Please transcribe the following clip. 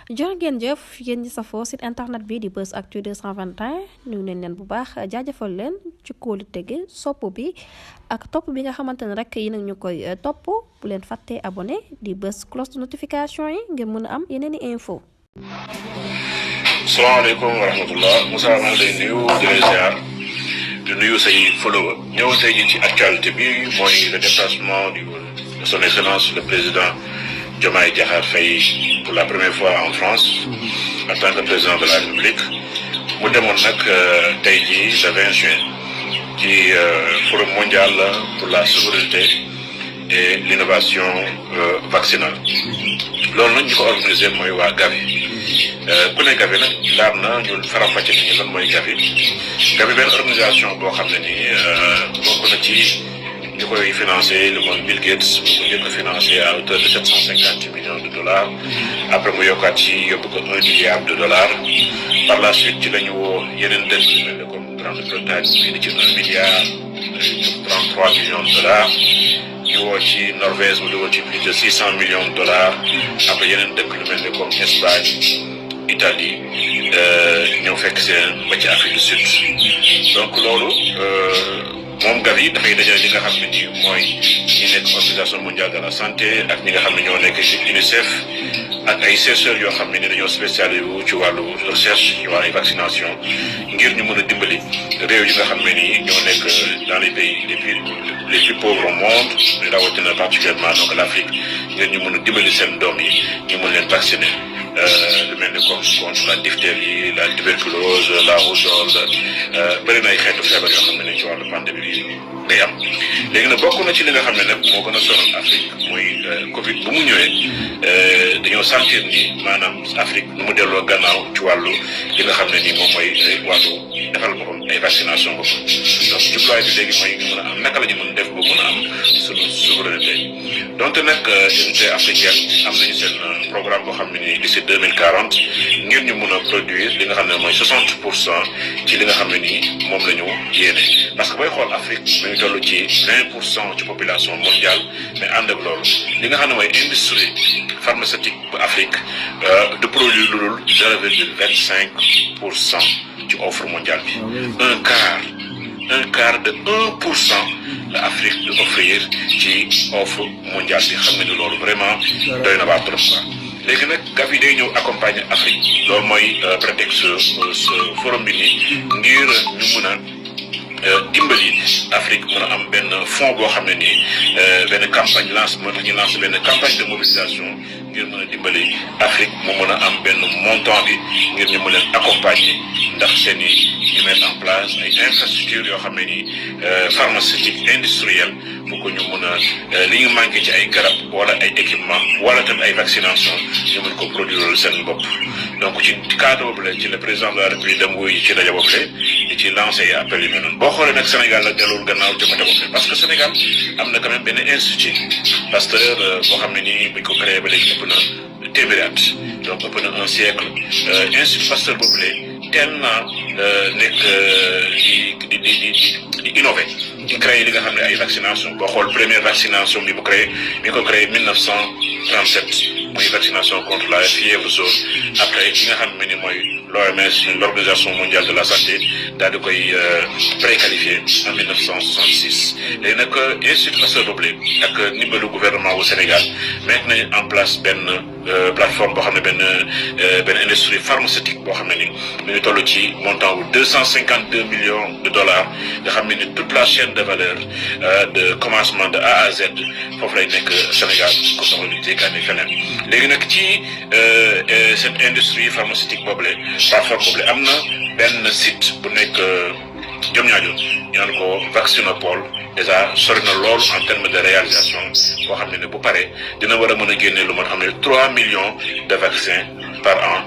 jërë ngeen jëf yéen ñi safoo site internet bi di Buzz Actu 221 nuyu nañ leen bu baax jaajëfal leen ci kóolu tege sopp bi ak topp bi nga xamante ne rek yi nag ñu koy topp bu leen fàttee abonné di bës cloche de notification yi ngir mën a am yeneen i info. salaamaaleykum wa rahmatullah Moussa maa ngi lay nuyu di lay ziar di nuyu say follower ñëw tey ji ci actualité bi mooy le déplacement de son excellence le président Diomaye Diakhar Faye pour la première fois en France en tant que président de la République mu demoon nag tey jii le 20 juin ci forum mondial pour la souveraineté et l'innovation vaccinale loolu nag ñu ko organisé mooy waa Gavi ku ne Gavi nag laar na ñu faram-fàcce ni ñu lan mooy Gavi benn organisation boo xam ne nii bokk na ci ñu koy financé le monde Bill Gates mu ko njëkk a financé à hauteur de 750 millions de dollars après mu yokkaat ci yóbbu ko 1 milliard de dollars par la suite ci la ñu woo yeneen dëkk yu mel ne comme Grande-Bretagne fii ci 1 milliard 33 millions de dollars ñu woo ci Norvège mu dugal ci plus de 600 millions de dollars après yeneen dëkk yu mel ne comme Espagne Italie ñëw fekk seen ba ci Afrique du Sud donc loolu moom Gavi dafay dajale li nga xam ne nii mooy ñi nekk organisation mondiale de la santé ak ñi nga xam ne ñoo nekk ci UNICEF ak ay chercheurs yoo xam ne ni dañoo spécialisé wu ci wàllu recherche ci wàllu ay vaccination ngir ñu mën a dimbali réew yi nga xam ne nii ñoo nekk dans les pays les plus pauvres au monde rawatina particulièrement donc l'Afrique ngir ñu mën a dimbali seen doom yi ñu mën leen vacciner lu mel ni comme contre la diphtérie la tuberculose la rougeole bëri na ay xeetu feebar yoo xam ne ni ci wàllu pandémie bi day am léegi nag bokk na ci li nga xam ne nag moo gën a sonal Afrique muy Covid bu mu ñëwee dañoo sentir ni maanaam Afrique nu mu delloo gannaaw ci wàllu li nga xam ne nii moom mooy wàllu defal boppam ay vaccination boppam donc jubluwaay bi léegi mooy ñu mën a am naka la ñu mën def ba mën a am suñu souveraineté donte nag unité africaine am nañu seen programme boo xam ne nii d'ici 2040 ngir ñu mën a produire li nga xam ne mooy 60% ci li nga xam ne nii moom la ñu yéene parce que booy xool Afrique mu ngi toll ci 20% ci population mondiale mais ànd ak loolu li nga xam ne mooy industrie pharmaceutique bu Afrique du produire lu dul 0,25% ci offre mondiale bi un quart de 1% la Afrique di offrir ci offre mondiale bi xam nga ni loolu vraiment doy na waa trop quoi léegi nag Gavi day ñëw accompagner Afrique loolu mooy prétexte forum bi nii ngir ñu mën a dimbali Afrique mën a am benn fonds boo xam ne nii benn campagne lance moo tax ñu lancé benn campagne de mobilisation ngir mën a dimbali Afrique mu mën a am benn montant bi ngir ñu mën leen accompagner ndax seen i ñu mettre en place ay infrastructures yoo xam ne nii pharmaceutique industrielle pour que ñu mën a li ñu manqué ci ay garab wala ay équipement wala tamit ay vaccination ñu mën ko produire seen bopp donc ci cadre boobu la ci le président de la République dem wuyu ci daje boobu di ci lancé appel yu mel noonu boo xoolee nag Sénégal la delluwul gannaaw ci côté boobu parce que Sénégal am na quand même benn institut Pasteur boo xam ne nii buñ ko créé ba léegi ëpp na téeméeri at donc ëpp na un siècle institut Pasteur boobu la teel naa nekk di innové di créé li nga xam ne ay vaccination boo xool première vaccination bi mu créé mi ngi ko créé 1937 muy vaccination contre la fièvre jaune après ki nga xam ne ni mooy l'OMS l'organisation mondiale de la santé daal di koy préqualifié en 1966 léegi nag institut Pasteur boobu ak ndimbalu gouvernement wu Sénégal mettre nañu en place benn plateforme boo xam ne benn industrie pharmaceutique boo xam ne ni mu ngi toll ci montant wu 252 millions de dollars nga xam ne ni toute la chaîne de valeur de commencement de A à Z foofu lay nekk Sénégal ko soxla di jéggaani feneen léegi nag ci cette industrie pharmaceutique boobule plateforme boobule am na benn site bu nekk Diamniadio ñu naan ko Vaccinopole déjà sori na lool en termes de réalisation boo xam ne bu paree dina war a mën a génne lu ma xam ne 3 millions de vaccins par an